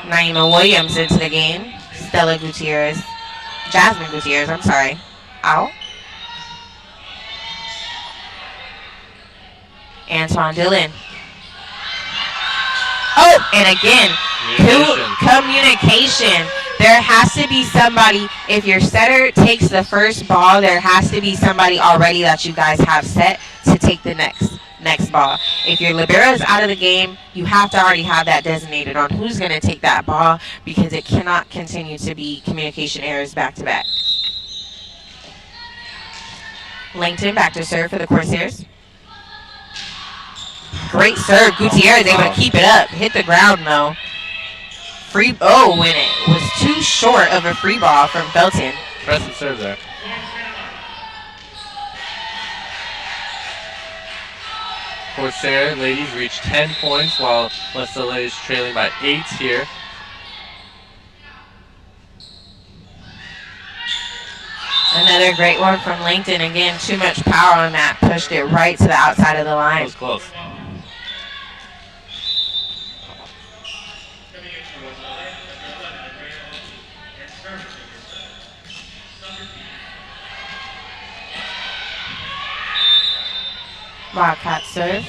Naima Williams into the game. Stella Gutierrez. Jasmine Gutierrez, I'm sorry. Out. Antoine Dillon. Oh, and again, communication. There has to be somebody, if your setter takes the first ball, there has to be somebody already that you guys have set to take the next ball. If your libero is out of the game, you have to already have that designated on who's going to take that ball, because it cannot continue to be communication errors back to back. Langton back to serve for the Corsairs. Great serve. Gutierrez able to keep it up. Hit the ground though. Free. Oh, when it was too short of a free ball from Felton. Impressive serve there. Corsair ladies reach 10 points while West LA is trailing by 8 here. Another great one from Langton. Again, too much power on that. Pushed it right to the outside of the line. That was close. Wildcat serve.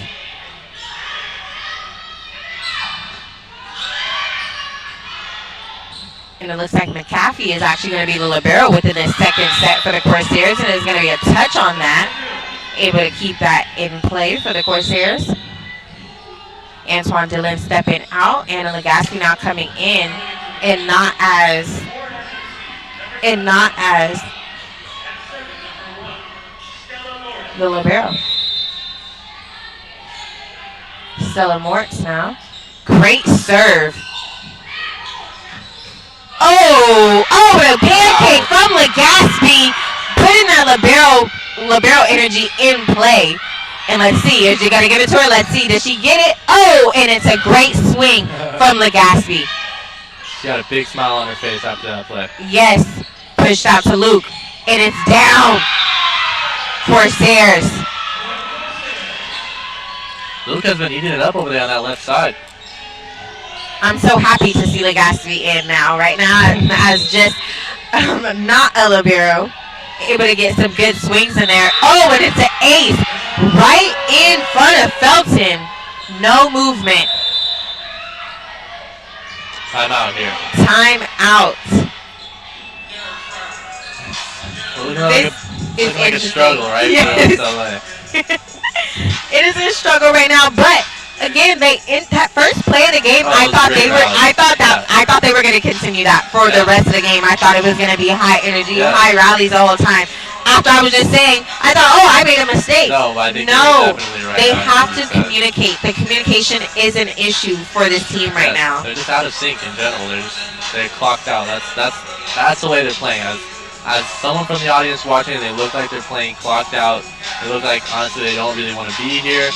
And it looks like McAfee is actually going to be the libero within the second set for the Corsairs, and there's going to be a touch on that. Able to keep that in play for the Corsairs. Antoine Dillon stepping out. Anna Legaspi now coming in, and not as the libero. Stella Mortz now. Great serve. Oh, a pancake from Legaspi, putting that libero energy in play. And let's see, is she gonna give it to her? Let's see, does she get it? Oh, and it's a great swing from Legaspi. She had a big smile on her face after that play. Yes, pushed out to Luke, and it's down. Corsairs. Luke has been eating it up over there on that left side. I'm so happy to see Legaspi in now. Right now, as just not a libero, able to get some good swings in there. Oh, and it's an ace right in front of Felton. No movement. Time out here. Time out. Looking like a struggle, right? Yes. It is a struggle right now, but again, in that first play of the game, I thought they were going to continue that for the rest of the game. I thought it was going to be high energy, high rallies the whole time. After I was just saying, I thought, I made a mistake. No, I think they have to communicate. The communication is an issue for this team right now. They're just out of sync in general. They're clocked out. That's the way they're playing. As someone from the audience watching, they look like they're playing clocked out. They look like, honestly, they don't really want to be here.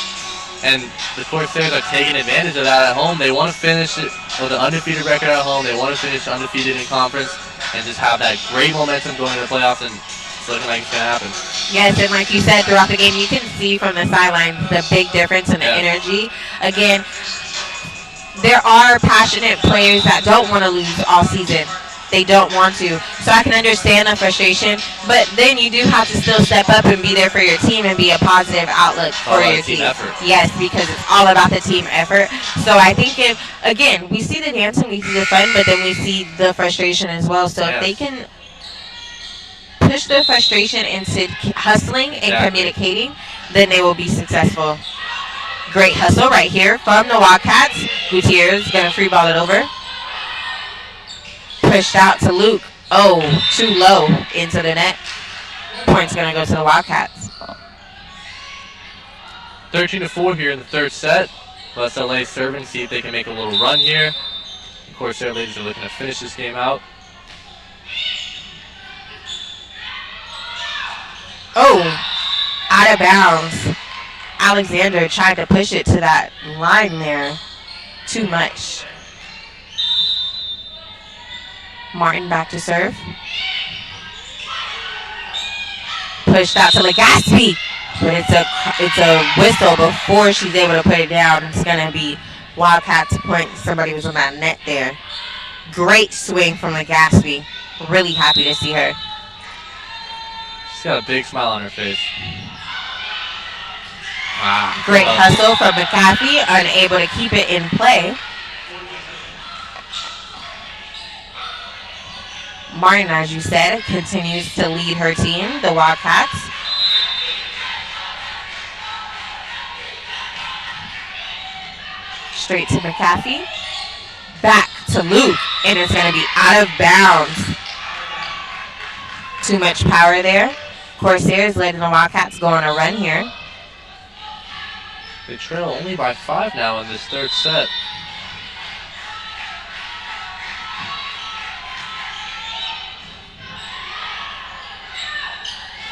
And the Corsairs are taking advantage of that at home. They want to finish it with an undefeated record at home. They want to finish undefeated in conference and just have that great momentum going to the playoffs, and it's looking like it's going to happen. Yes, and like you said, throughout the game, you can see from the sidelines the big difference in the energy. Again, there are passionate players that don't want to lose all season. They don't want to. So I can understand the frustration, but then you do have to still step up and be there for your team and be a positive outlook for your team. Yes, because it's all about the team effort. So I think again, we see the dance and we see the fun, but then we see the frustration as well. So if they can push the frustration into hustling and communicating, then they will be successful. Great hustle right here from the Wildcats. Gutierrez is going to free ball it over. Pushed out to Luke. Oh, too low into the net. Point's going to go to the Wildcats. 13-4 here in the third set. West LA serving, see if they can make a little run here. Of course, their ladies are looking to finish this game out. Oh, out of bounds. Alexander tried to push it to that line there. Too much. Martin back to serve. Pushed out to Legaspi, but it's a whistle before she's able to put it down. It's gonna be Wildcats point. Somebody was on that net there. Great swing from Legaspi. Really happy to see her. She's got a big smile on her face. Great hustle from McAfee, unable to keep it in play. Martin, as you said, continues to lead her team, the Wildcats. Straight to McAfee. Back to Luke, and it's going to be out of bounds. Too much power there. Corsairs letting the Wildcats go on a run here. They trail only by 5 now in this third set.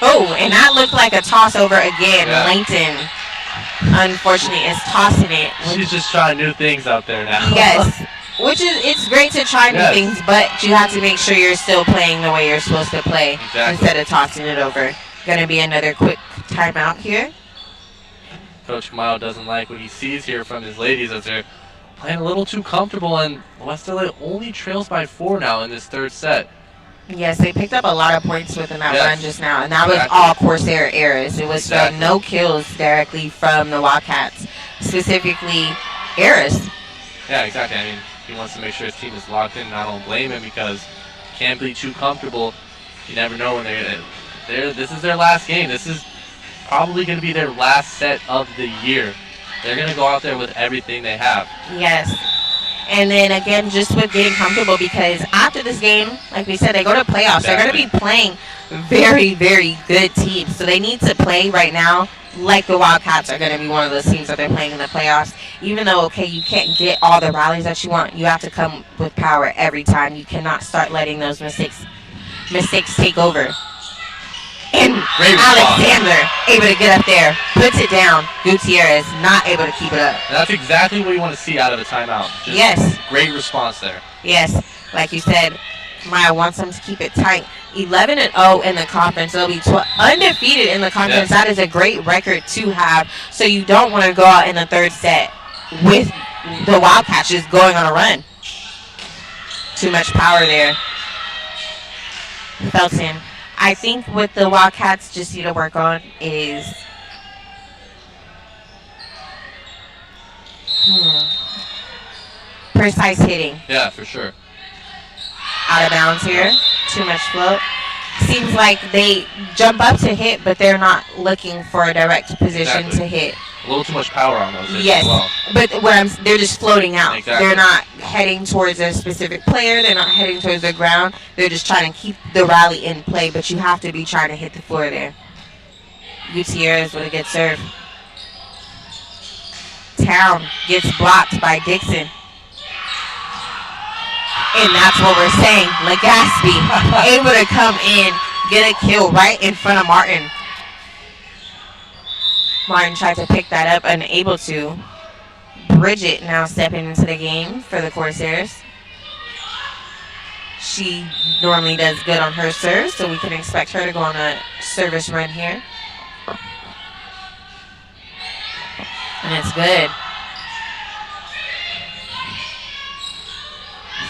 Oh, and that looked like a toss over again. Yeah. Langton, unfortunately, is tossing it. She's just trying new things out there now. Yes, which is, it's great to try new things, but you have to make sure you're still playing the way you're supposed to play instead of tossing it over. Going to be another quick timeout here. Coach Kamau doesn't like what he sees here from his ladies as they're playing a little too comfortable, and West LA only trails by 4 now in this third set. Yes, they picked up a lot of points within that run just now, and that was all Corsair errors. It was from no kills directly from the Wildcats, specifically errors. Yeah, exactly. I mean, he wants to make sure his team is locked in, and I don't blame him because you can't be too comfortable. You never know when this is their last game. This is probably going to be their last set of the year. They're going to go out there with everything they have. Yes. And then again, just with getting comfortable, because after this game, like we said, they go to playoffs. They're going to be playing very, very good teams. So they need to play right now like the Wildcats are going to be one of those teams that they're playing in the playoffs. Even though, okay, you can't get all the rallies that you want, you have to come with power every time. You cannot start letting those mistakes take over. And Alexander able to get up there, puts it down. Gutierrez not able to keep it up. And that's exactly what you want to see out of a timeout. Just great response there. Yes, like you said, Maya wants them to keep it tight. 11-0 in the conference. They'll be undefeated in the conference. Yes. That is a great record to have. So you don't want to go out in the third set with the Wildcats just going on a run. Too much power there. Felton. I think what the Wildcats just need to work on is precise hitting. Yeah, for sure. Out of bounds here. Too much float. Seems like they jump up to hit, but they're not looking for a direct position to hit. A little too much power on those hits yes, as well. But they're just floating out. Exactly. They're not heading towards a specific player. They're not heading towards the ground. They're just trying to keep the rally in play, but you have to be trying to hit the floor there. Gutierrez with a good serve. Town gets blocked by Dixon. And that's what we're saying. Legaspi able to come in, get a kill right in front of Martin. Martin tried to pick that up, unable to. Bridget now stepping into the game for the Corsairs. She normally does good on her serve, so we can expect her to go on a service run here. And it's good.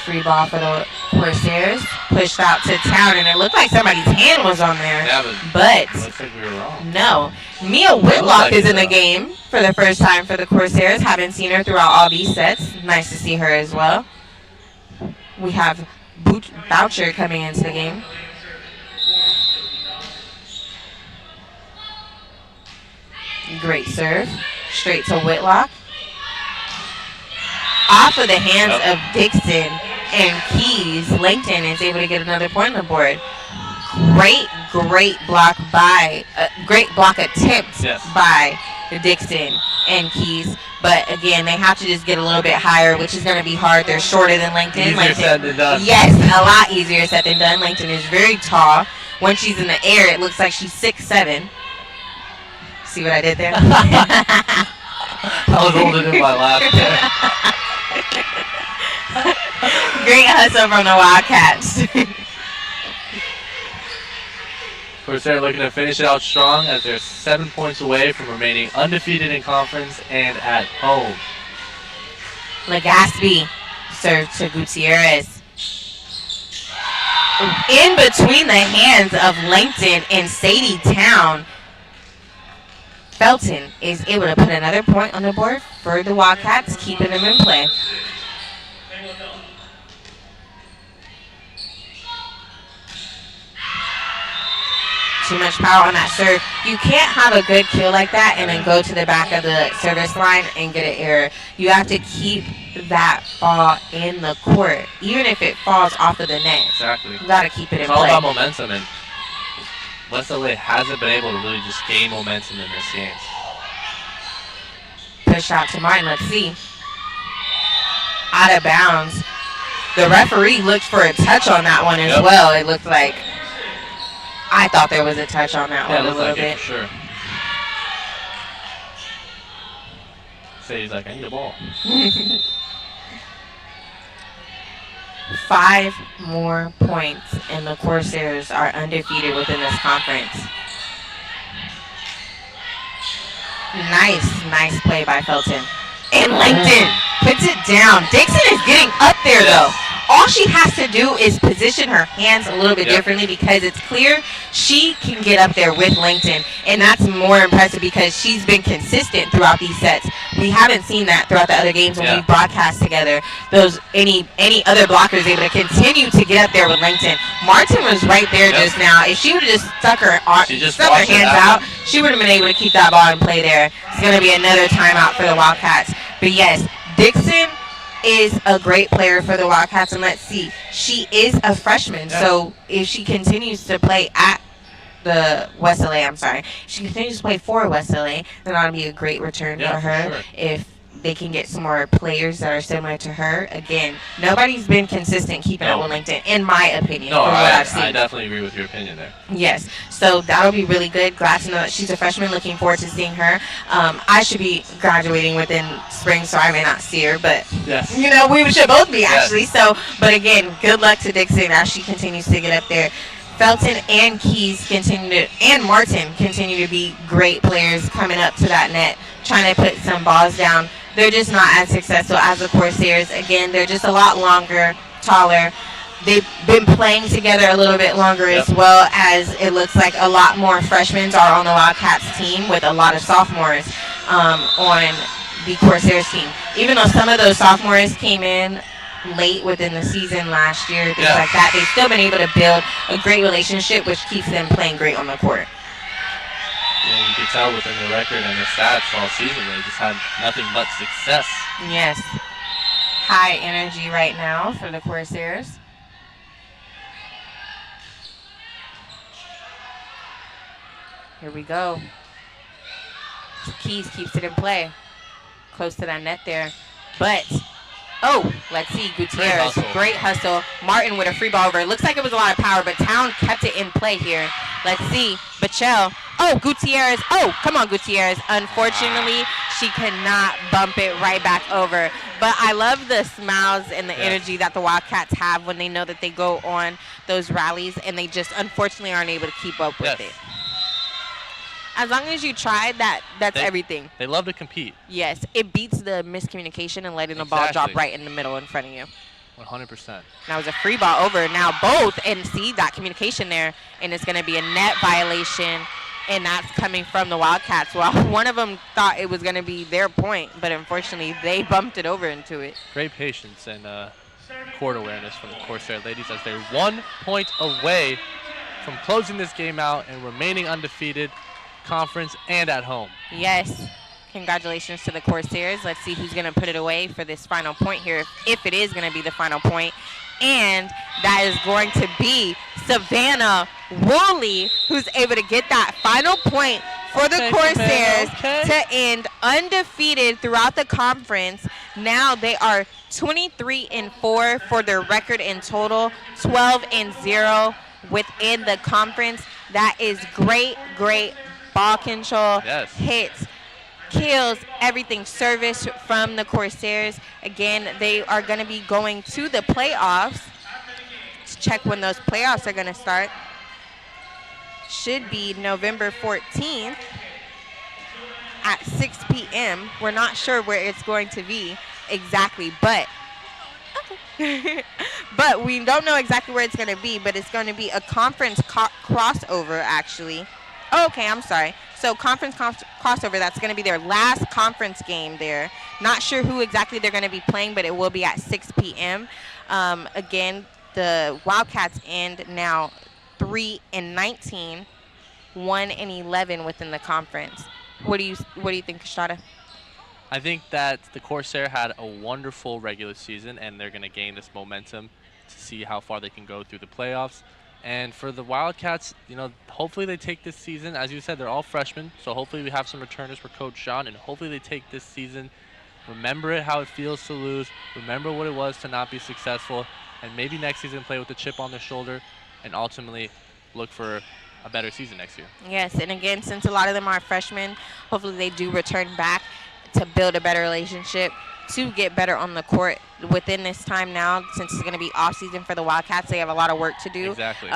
Free ball for the Corsairs. Pushed out to Town, and it looked like somebody's hand was on there. Yeah, but looks like we were wrong. No. Mia Whitlock is in the game for the first time for the Corsairs. Haven't seen her throughout all these sets. Nice to see her as well. We have Boucher coming into the game. Great serve. Straight to Whitlock. Off of the hands of Dixon and Keys, Langton is able to get another point on the board. Great block attempt by Dixon and Keys. But again, they have to just get a little bit higher, which is going to be hard. They're shorter than Langton. Easier said than done. Yes, a lot easier said than done. Langton is very tall. When she's in the air, it looks like she's 6'7". See what I did there? I was holding in my lap there. Great hustle from the Wildcats. Of course, they're looking to finish it out strong as they're 7 points away from remaining undefeated in conference and at home. Legaspi serves to Gutierrez. in between the hands of Langton and Sadie Town. Felton is able to put another point on the board for the Wildcats, keeping them in play. Too much power on that serve. You can't have a good kill like that and then go to the back of the service line and get an error. You have to keep that ball in the court, even if it falls off of the net. Exactly. You got to keep it in play. It's all about momentum, and West LA hasn't been able to really just gain momentum in this game. Push out to Martin. Let's see. Out of bounds. The referee looked for a touch on that one as well. It looked like, I thought there was a touch on that one a little bit. For sure. So he's like, I need a ball. 5 more points, and the Corsairs are undefeated within this conference. Nice play by Felton. And Langton puts it down. Dixon is getting up there, though. All she has to do is position her hands a little bit differently, because it's clear she can get up there with Langton, and that's more impressive because she's been consistent throughout these sets. We haven't seen that throughout the other games when we broadcast together. Any other blockers able to continue to get up there with Langton. Martin was right there just now. If she would have just stuck her hands out, she would have been able to keep that ball in play there. It's going to be another timeout for the Wildcats. But yes, Dixon is a great player for the Wildcats, and let's see, she is a freshman, so if she continues to play at the West LA, she continues to play for West LA, then that'll be a great return for her. If they can get some more players that are similar to her. Again, nobody's been consistent keeping up with LinkedIn, in my opinion. No, from what I've seen. I definitely agree with your opinion there. Yes, so that'll be really good. Glad to know that she's a freshman. Looking forward to seeing her. I should be graduating within spring, so I may not see her, but you know, we should both be actually. So, but again, good luck to Dixon as she continues to get up there. Felton and Keys and Martin continue to be great players coming up to that net, trying to put some balls down. They're just not as successful as the Corsairs. Again, they're just a lot longer, taller. They've been playing together a little bit longer as well, as it looks like a lot more freshmen are on the Wildcats team with a lot of sophomores on the Corsairs team. Even though some of those sophomores came in late within the season last year, things like that, they've still been able to build a great relationship, which keeps them playing great on the court. Yeah, you can tell within the record and the stats all season, they just had nothing but success. Yes. High energy right now for the Corsairs. Here we go. Keys keeps it in play. Close to that net there. But, let's see. Gutierrez, great hustle. Martin with a free ball over. It looks like it was a lot of power, but Town kept it in play here. Let's see. Bachel. Gutierrez. Come on, Gutierrez. Unfortunately, she cannot bump it right back over. But I love the smiles and the energy that the Wildcats have when they know that they go on those rallies, and they just unfortunately aren't able to keep up with it. As long as you try, that's everything. They love to compete. Yes, it beats the miscommunication and letting the ball drop right in the middle in front of you. 100%. Now it's a free ball over. Now both, and see that communication there, and it's going to be a net violation, and that's coming from the Wildcats. Well, one of them thought it was going to be their point, but unfortunately they bumped it over into it. Great patience and court awareness from the Corsair ladies, as they're 1 point away from closing this game out and remaining undefeated, conference and at home. Yes. Congratulations to the Corsairs. Let's see who's going to put it away for this final point here, if it is going to be the final point. And that is going to be Savannah Woolley, who's able to get that final point for the Corsairs to end undefeated throughout the conference. Now they are 23-4 for their record in total, 12-0 within the conference. That is great ball control, hits, kills, everything, service from the Corsairs. Again, they are going to be going to the playoffs. Let's check when those playoffs are going to start. Should be November 14th at 6 p.m. We're not sure where it's going to be exactly, but But we don't know exactly where it's going to be, but it's going to be a conference crossover, actually. Oh, okay, I'm sorry. So conference crossover, that's going to be their last conference game there. Not sure who exactly they're going to be playing, but it will be at 6 p.m. Again, the Wildcats end now 3-19, 1-11 within the conference. What do you think, Estrada? I think that the Corsair had a wonderful regular season, and they're going to gain this momentum to see how far they can go through the playoffs. And for the Wildcats, hopefully they take this season. As you said, they're all freshmen, so hopefully we have some returners for Coach John, and hopefully they take this season, remember it, how it feels to lose, remember what it was to not be successful, and maybe next season play with a chip on their shoulder and ultimately look for a better season next year. Yes, and again, since a lot of them are freshmen, hopefully they do return back to build a better relationship, to get better on the court within this time now. Since it's going to be off season for the Wildcats, they have a lot of work to do. Exactly.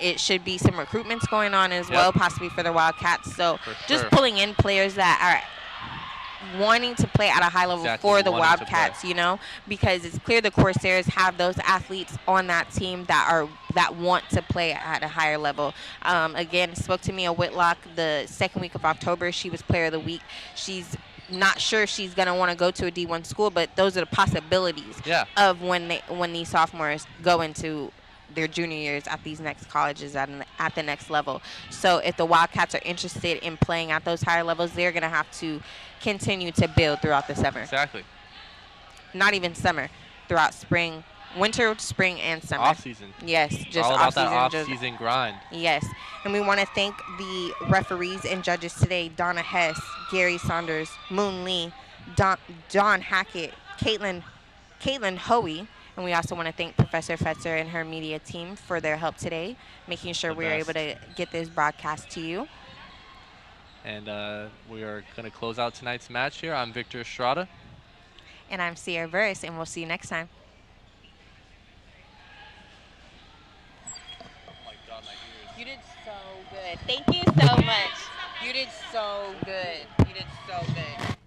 It should be some recruitments going on as well, possibly for the Wildcats. So just pulling in players that are wanting to play at a high level for the Wildcats, because it's clear the Corsairs have those athletes on that team that want to play at a higher level. Again, spoke to Mia Whitlock the second week of October. She was Player of the Week. She's not sure if she's going to want to go to a D1 school, but those are the possibilities of when these sophomores go into their junior years at these next colleges at the next level. So if the Wildcats are interested in playing at those higher levels, they're going to have to continue to build throughout the summer. Exactly. Not even summer, throughout spring, winter, spring, and summer. Off season. Yes, just all about off-season. that off-season grind. Yes, and we want to thank the referees and judges today: Donna Hess, Gary Saunders, Moon Lee, John Hackett, Caitlin Hoey, and we also want to thank Professor Fetzer and her media team for their help today, making sure we were able to get this broadcast to you. And we are going to close out tonight's match here. I'm Victor Estrada. And I'm Sierra Burris, and we'll see you next time. Oh my God, my ears. You did so good. Thank you so much. You did so good. You did so good.